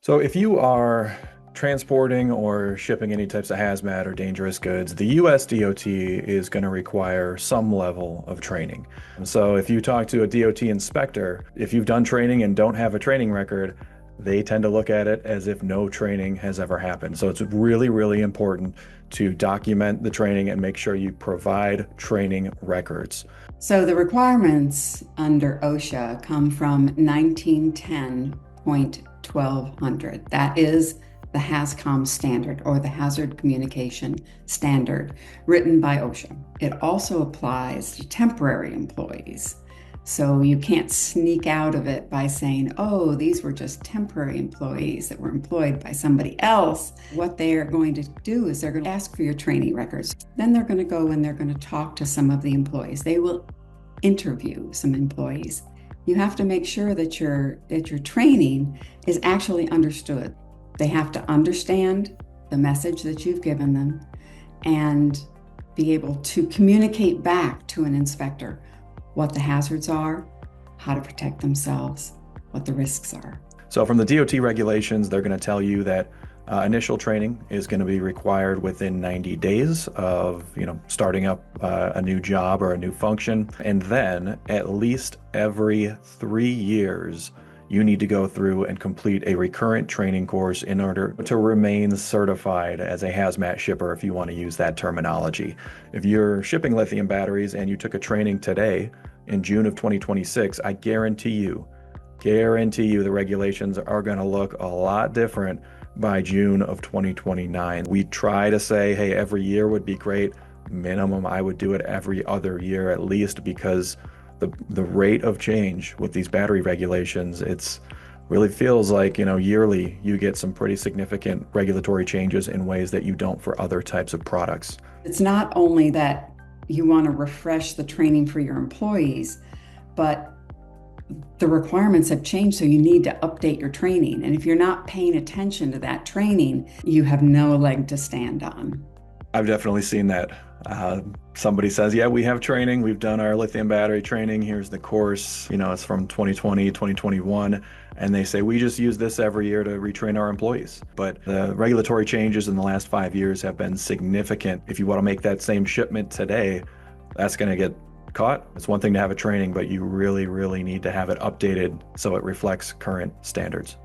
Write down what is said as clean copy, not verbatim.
So if you are transporting or shipping any types of hazmat or dangerous goods, the US DOT is going to require some level of training. So if you talk to a DOT inspector, if you've done training and don't have a training record, they tend to look at it as if no training has ever happened. So it's really, really important to document the training and make sure you provide training records. So the requirements under OSHA come from 1910.1200. That is the HAZCOM standard, or the Hazard Communication Standard, written by OSHA. It also applies to temporary employees. So you can't sneak out of it by saying, oh, these were just temporary employees that were employed by somebody else. What they are going to do is they're going to ask for your training records. Then they're going to go and they're going to talk to some of the employees. They will interview some employees. You have to make sure that your training is actually understood. They have to understand the message that you've given them and be able to communicate back to an inspector what the hazards are, how to protect themselves, what the risks are. So from the DOT regulations, they're going to tell you that initial training is going to be required within 90 days of, starting up a new job or a new function. And then at least every 3 years, you need to go through and complete a recurrent training course in order to remain certified as a hazmat shipper, if you want to use that terminology. If you're shipping lithium batteries and you took a training today in June of 2026, I guarantee you the regulations are going to look a lot different by June of 2029. We try to say, hey, every year would be great. Minimum, I would do it every other year at least, because the rate of change with these battery regulations, it's really feels like, yearly you get some pretty significant regulatory changes in ways that you don't for other types of products. It's not only that you want to refresh the training for your employees, but the requirements have changed, so you need to update your training. And if you're not paying attention to that training, you have no leg to stand on. I've definitely seen that. Somebody says, yeah, we have training. We've done our lithium battery training. Here's the course. It's from 2020, 2021. And they say, we just use this every year to retrain our employees. But the regulatory changes in the last 5 years have been significant. If you want to make that same shipment today, that's going to get caught. It's one thing to have a training, but you really, really need to have it updated so it reflects current standards.